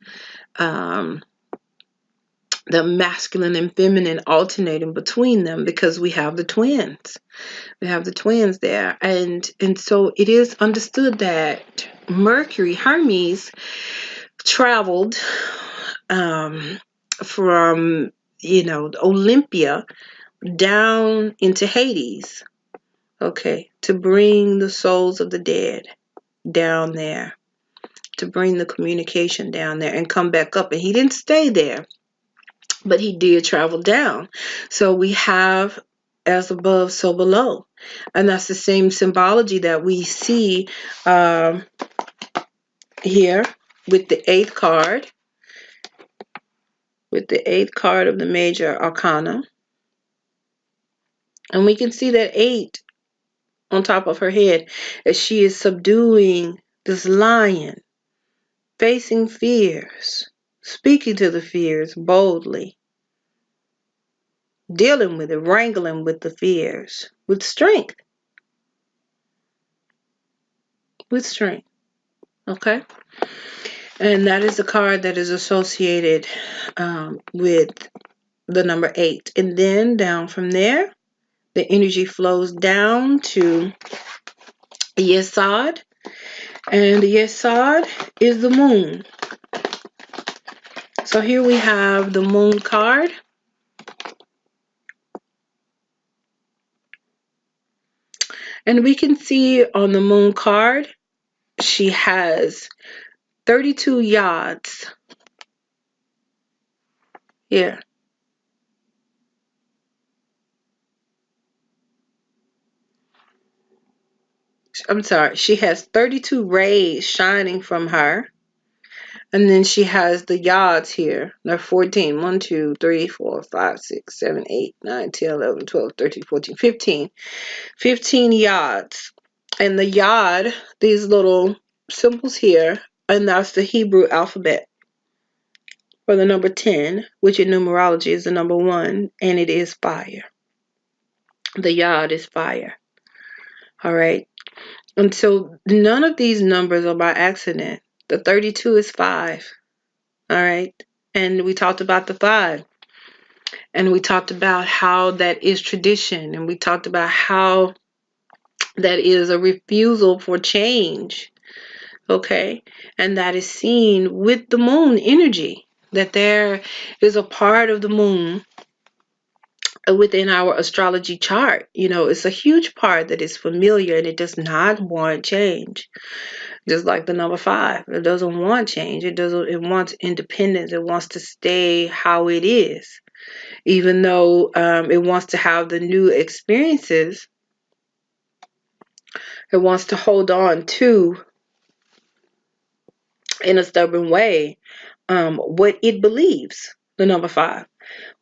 The masculine and feminine alternating between them, because we have the twins. We have the twins there. And so it is understood that Mercury, Hermes, traveled from, Olympia down into Hades, okay, to bring the souls of the dead down there, to bring the communication down there and come back up. And he didn't stay there, but he did travel down. So we have as above, so below. And that's the same symbology that we see here with the 8th card, of the Major Arcana. And we can see that 8 on top of her head as she is subduing this lion, facing fears, speaking to the fears boldly, dealing with it, wrangling with the fears with strength. Okay? And that is a card that is associated with the number 8. And then down from there, the energy flows down to Yesod. And the Yesod is the moon. So here we have the moon card. And we can see on the moon card, she has 32 yods here. I'm sorry, she has 32 rays shining from her. And then she has the yods here. They're 14. 1, 2, 3, 4, 5, 6, 7, 8, 9, 10, 11, 12, 13, 14, 15. 15 yods. And the yod, these little symbols here, and that's the Hebrew alphabet for the number 10, which in numerology is the number 1, and it is fire. The Yod is fire. All right. And so none of these numbers are by accident. The 32 is 5. All right. And we talked about the 5. And we talked about how that is tradition. And we talked about how that is a refusal for change. Okay. And that is seen with the moon energy. That there is a part of the moon within our astrology chart. It's a huge part that is familiar and it does not want change. Just like the number 5, it doesn't want change. It wants independence. It wants to stay how it is, even though it wants to have the new experiences. It wants to hold on to, in a stubborn way, what it believes. The number 5,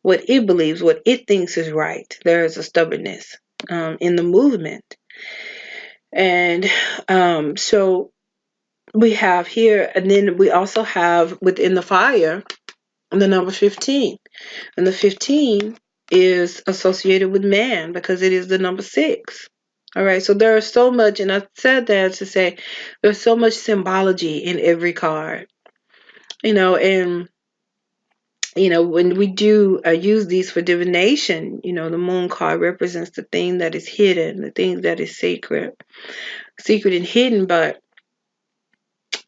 what it believes, what it thinks is right. There is a stubbornness in the movement, and so we have here, and then we also have within the fire the number 15. And the 15 is associated with man because it is the number 6. All right, so there is so much, and I said that to say there's so much symbology in every card, and when we do use these for divination, the moon card represents the thing that is hidden, the thing that is secret and hidden, but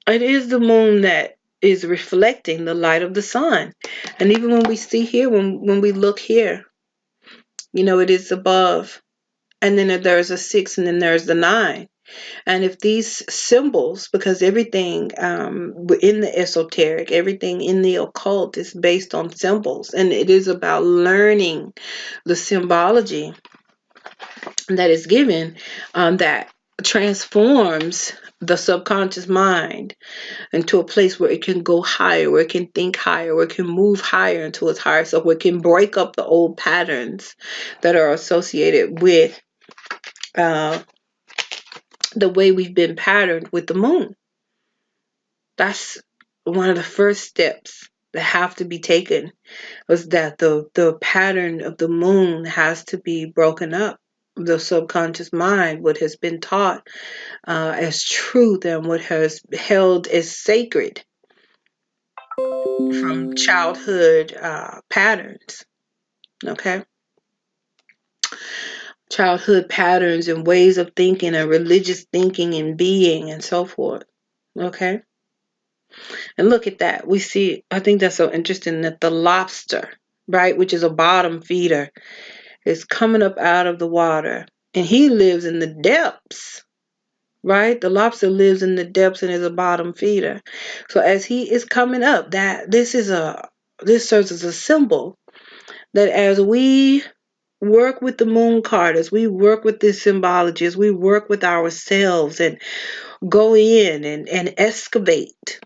it is the moon that is reflecting the light of the sun. And even when we see here, when we look here, it is above. And then there's a 6, and then there's the 9. And if these symbols, because everything in the esoteric, everything in the occult is based on symbols, and it is about learning the symbology that is given, that transforms the subconscious mind into a place where it can go higher, where it can think higher, where it can move higher into its higher self, where it can break up the old patterns that are associated with the way we've been patterned with the moon. That's one of the first steps that have to be taken, was that the pattern of the moon has to be broken up. The subconscious mind, what has been taught as truth and what has held as sacred from childhood patterns. Okay, childhood patterns and ways of thinking and religious thinking and being and so forth. Okay. And look at that. We see, I think that's so interesting that the lobster, right, which is a bottom feeder, is coming up out of the water. And he lives in the depths, right? The lobster lives in the depths and is a bottom feeder. So as he is coming up, this serves as a symbol that as we work with the moon card, as we work with this symbology, as we work with ourselves and go in and excavate,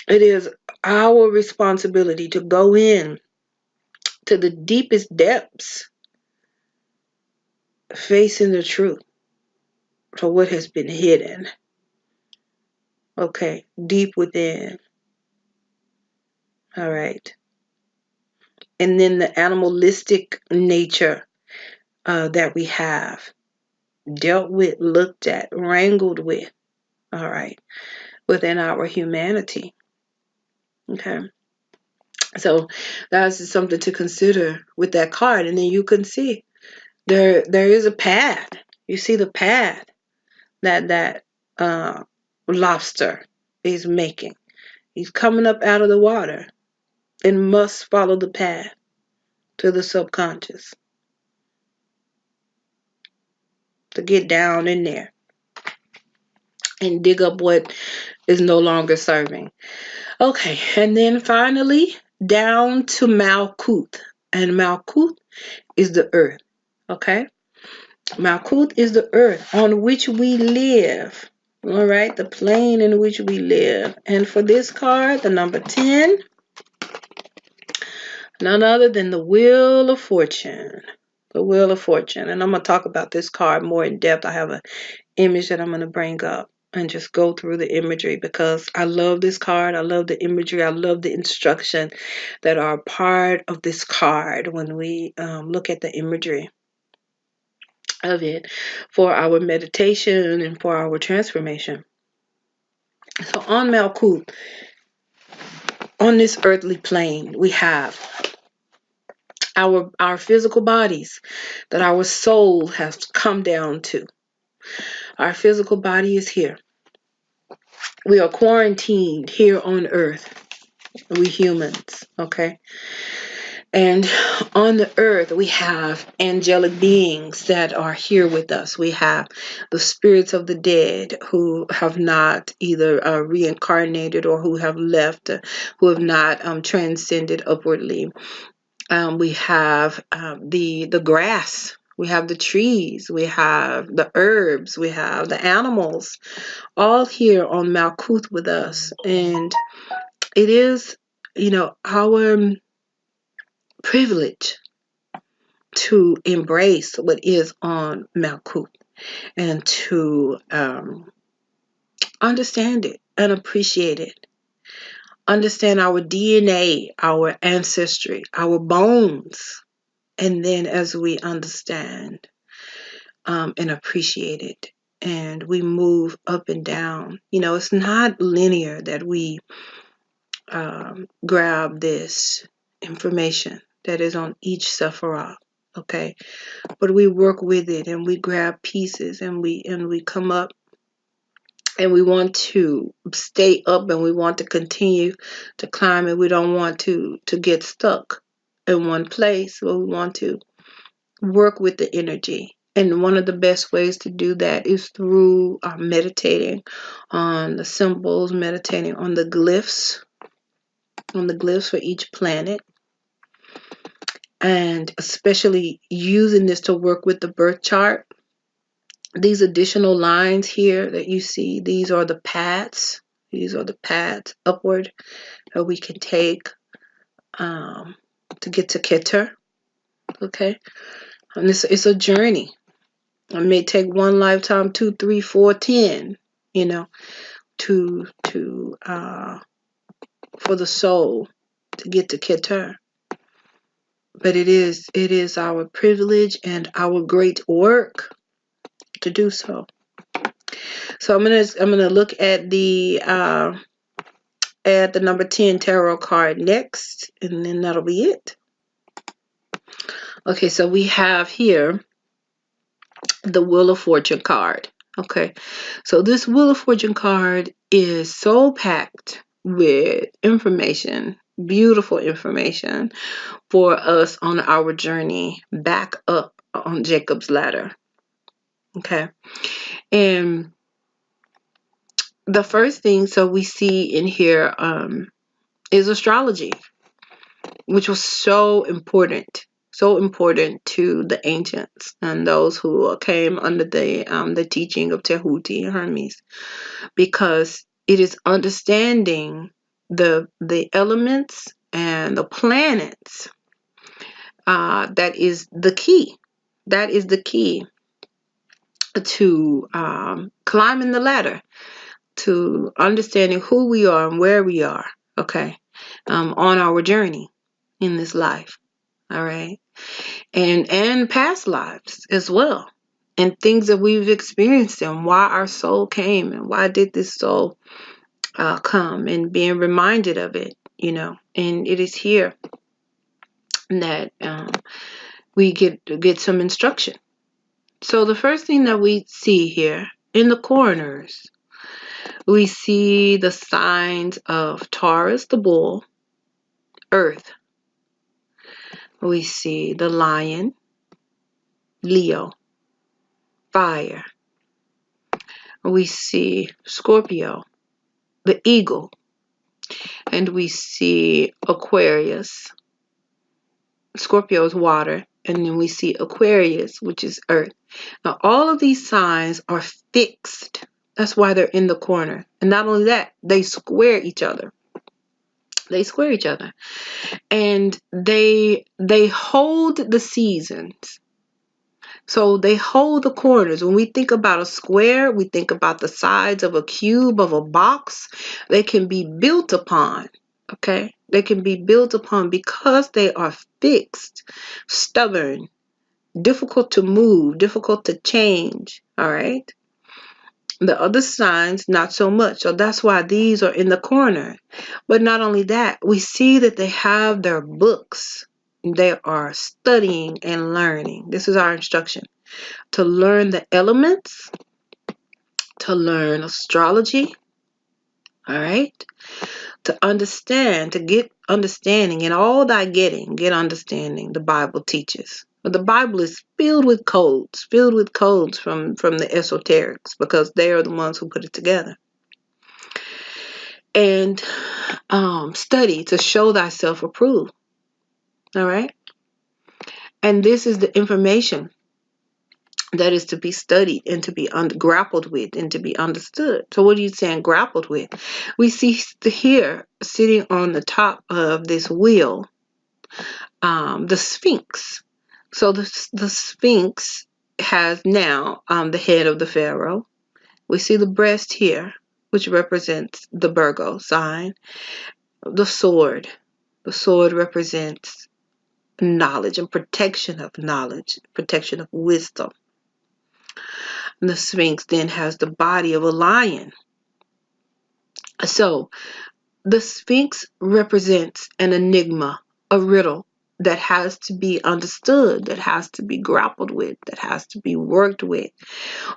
it is our responsibility to go in to the deepest depths, facing the truth for what has been hidden. Okay, deep within. All right. And then the animalistic nature that we have dealt with, looked at, wrangled with. All right, within our humanity. Okay. So that's something to consider with that card. And then you can see there is a path. You see the path that lobster is making. He's coming up out of the water and must follow the path to the subconscious to get down in there and dig up what is no longer serving. Okay, and then finally down to Malkuth. And Malkuth is the earth. Okay? Malkuth is the earth on which we live. All right, the plane in which we live. And for this card, the number 10, none other than the Wheel of Fortune. The Wheel of Fortune. And I'm going to talk about this card more in depth. I have an image that I'm going to bring up and just go through the imagery because I love this card. I love the imagery. I love the instruction that are part of this card when we look at the imagery. of it for our meditation and for our transformation. So on Malkuth, on this earthly plane, we have our physical bodies that our soul has come down to. Our physical body is here. We are quarantined here on earth. We humans, okay? And on the earth, we have angelic beings that are here with us. We have the spirits of the dead who have not either reincarnated or who have left, who have not transcended upwardly. We have the grass. We have the trees. We have the herbs. We have the animals, all here on Malkuth with us. And it is, our privilege to embrace what is on Malkuth and to understand it and appreciate it. Understand our DNA, our ancestry, our bones. And then as we understand and appreciate it, and we move up and down, it's not linear that we grab this information that is on each Sephorath, okay? But we work with it and we grab pieces and we come up and we want to stay up and we want to continue to climb and we don't want to get stuck in one place, but we want to work with the energy. And one of the best ways to do that is through meditating on the symbols, meditating on the glyphs for each planet, and especially using this to work with the birth chart. These additional lines here that you see, these are the paths. These are the paths upward that we can take to get to Keter. Okay, and it's a journey. It may take one lifetime, 2, 3, 4, 10. To for the soul to get to Keter. But it is our privilege and our great work to do so. So I'm gonna look at the number 10 tarot card next, and then that'll be it. Okay, so we have here the Wheel of Fortune card. Okay, so this Wheel of Fortune card is so packed with information, beautiful information for us on our journey back up on Jacob's ladder. Okay, and the first thing so we see in here is astrology, which was so important to the ancients and those who came under the teaching of Tehuti and Hermes, because it is understanding the elements and the planets that is the key. That is the key to climbing the ladder, to understanding who we are and where we are, okay, on our journey in this life, all right, and past lives as well, and things that we've experienced and why our soul came and why did this soul come, and being reminded of it, and it is here that we get some instruction. So the first thing that we see here in the corners, we see the signs of Taurus, the bull, Earth. We see the lion, Leo, fire. We see Scorpio, the eagle. And we see Aquarius. Scorpio is water. And then we see Aquarius, which is earth. Now, all of these signs are fixed. That's why they're in the corner. And not only that, they square each other. And they hold the seasons. So they hold the corners. When we think about a square, we think about the sides of a cube, of a box. They can be built upon, okay? They can be built upon because they are fixed, stubborn, difficult to move, difficult to change. All right. The other signs, not so much. So that's why these are in the corner. But not only that, we see that they have their books. They are studying and learning. This is our instruction. To learn the elements, to learn astrology, all right? To understand, to get understanding. In all thy getting, get understanding, the Bible teaches. But the Bible is filled with codes from the esoterics, because they are the ones who put it together. And study to show thyself approved. All right? And this is the information that is to be studied and to be grappled with and to be understood. So what are you saying grappled with? We see here, sitting on the top of this wheel, the Sphinx. So the Sphinx has now the head of the Pharaoh. We see the breast here, which represents the Virgo sign. The sword. The sword represents knowledge and protection of knowledge, protection of wisdom. And the Sphinx then has the body of a lion. So the Sphinx represents an enigma, a riddle that has to be understood, that has to be grappled with, that has to be worked with.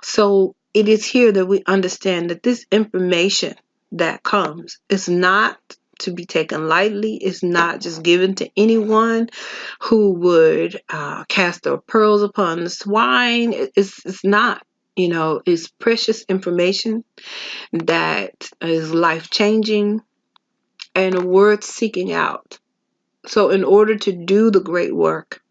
So it is here that we understand that this information that comes is not to be taken lightly. It's not just given to anyone who would cast their pearls upon the swine. It's not. It's precious information that is life-changing and worth seeking out. So in order to do the great work,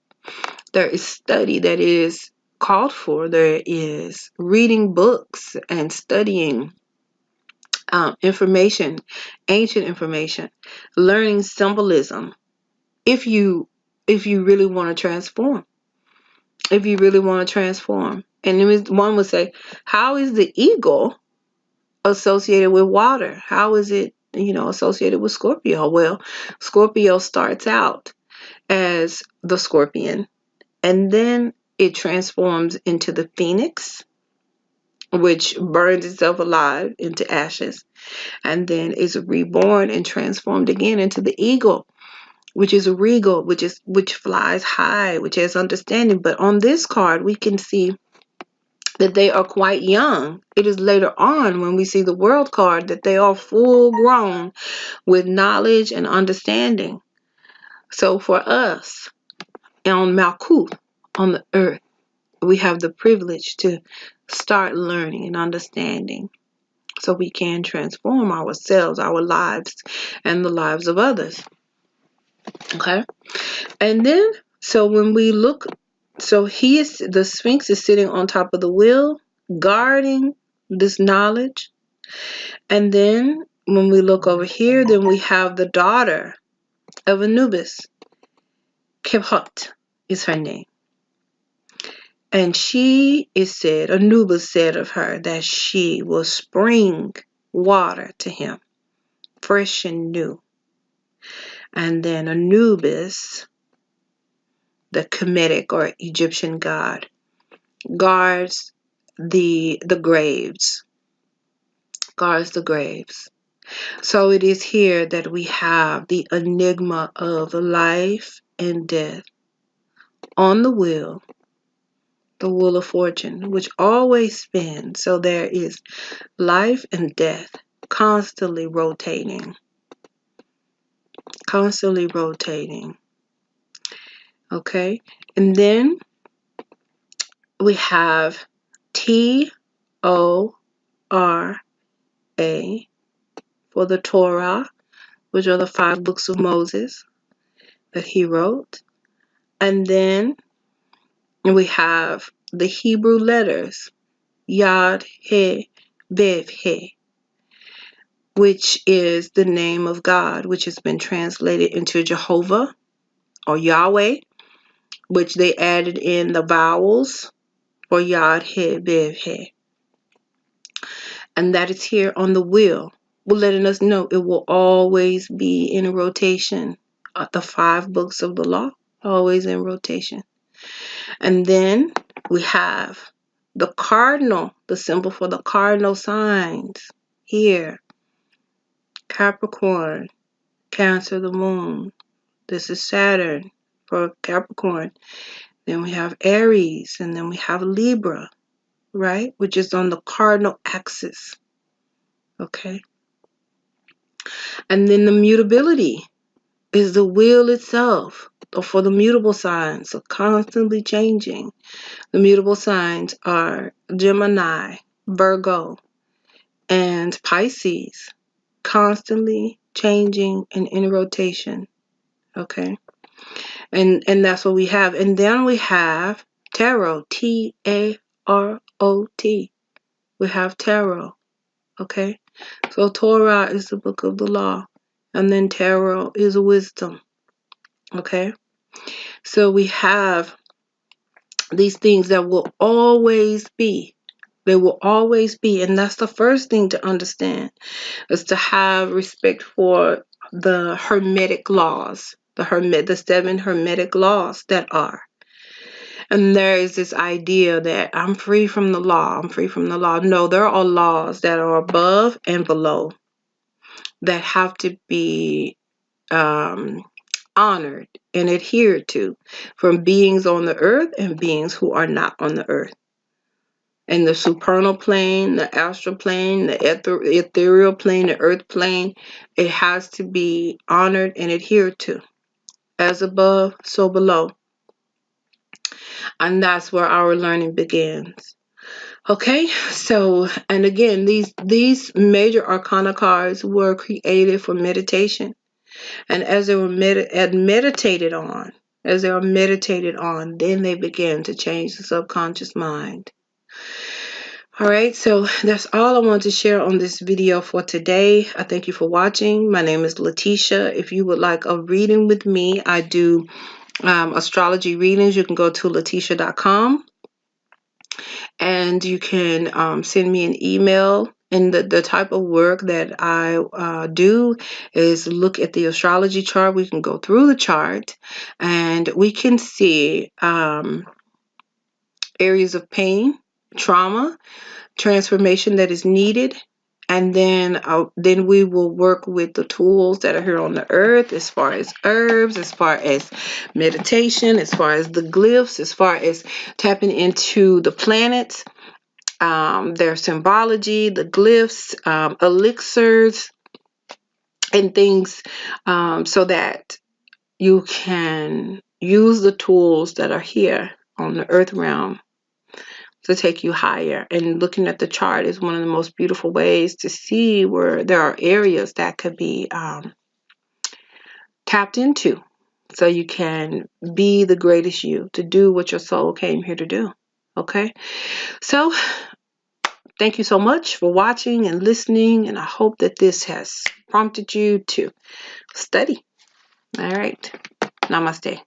there is study that is called for. There is reading books and studying information, ancient information, learning symbolism. If you really want to transform, and one would say, how is the eagle associated with water? How is it, associated with Scorpio? Well, Scorpio starts out as the scorpion, and then it transforms into the phoenix, which burns itself alive into ashes, and then is reborn and transformed again into the eagle, which is a regal, which flies high, which has understanding. But on this card, we can see that they are quite young. It is later on when we see the world card that they are full grown with knowledge and understanding. So for us on Malkuth, on the earth, we have the privilege to start learning and understanding so we can transform ourselves, our lives, and the lives of others. Okay? And then, so when we look, the Sphinx is sitting on top of the wheel, guarding this knowledge. And then when we look over here, then we have the daughter of Anubis. Kebhot is her name. And Anubis said of her that she will spring water to him, fresh and new. And then Anubis, the Kemetic or Egyptian god, guards the graves. So it is here that we have the enigma of life and death on the wheel of fortune, which always spins. So there is life and death constantly rotating. Okay, and then we have T-O-R-A for the Torah, which are the 5 books of Moses that he wrote. And then we have the Hebrew letters, Yad, He, Bev, He, which is the name of God, which has been translated into Jehovah or Yahweh, which they added in the vowels for Yad, He, Bev, He. And that is here on the wheel. We're letting us know it will always be in rotation. The 5 books of the law, always in rotation. And then we have the cardinal, the symbol for the cardinal signs here. Capricorn, Cancer, the moon. This is Saturn for Capricorn. Then we have Aries, and then we have Libra, right? Which is on the cardinal axis. Okay. And then the mutability is the wheel itself, or for the mutable signs, so constantly changing. The mutable signs are Gemini, Virgo, and Pisces, constantly changing and in rotation. Okay. And that's what we have. And then we have tarot, Tarot. We have tarot. Okay. So Torah is the book of the law. And then tarot is wisdom. Okay. So we have these things that will always be. They will always be. And that's the first thing to understand, is to have respect for the Hermetic laws, the 7 Hermetic laws that are. And there is this idea that I'm free from the law. I'm free from the law. No, there are laws that are above and below that have to be honored and adhered to from beings on the earth and beings who are not on the earth. And the supernal plane, the astral plane, the ethereal plane, the earth plane, it has to be honored and adhered to. As above, so below. And that's where our learning begins. Okay, so, and again, these major arcana cards were created for meditation. And as they were meditated on, then they began to change the subconscious mind. All right, so that's all I want to share on this video for today. I thank you for watching. My name is Lateesha. If you would like a reading with me, I do astrology readings. You can go to lateesha.com and you can send me an email. And the type of work that I do is look at the astrology chart. We can go through the chart and we can see areas of pain, trauma, transformation that is needed. And then we will work with the tools that are here on the earth, as far as herbs, as far as meditation, as far as the glyphs, as far as tapping into the planets, their symbology, the glyphs, elixirs, and things, so that you can use the tools that are here on the earth realm to take you higher. And looking at the chart is one of the most beautiful ways to see where there are areas that could be tapped into, so you can be the greatest you, to do what your soul came here to do. Okay, so thank you so much for watching and listening, and I hope that this has prompted you to study. All right, namaste.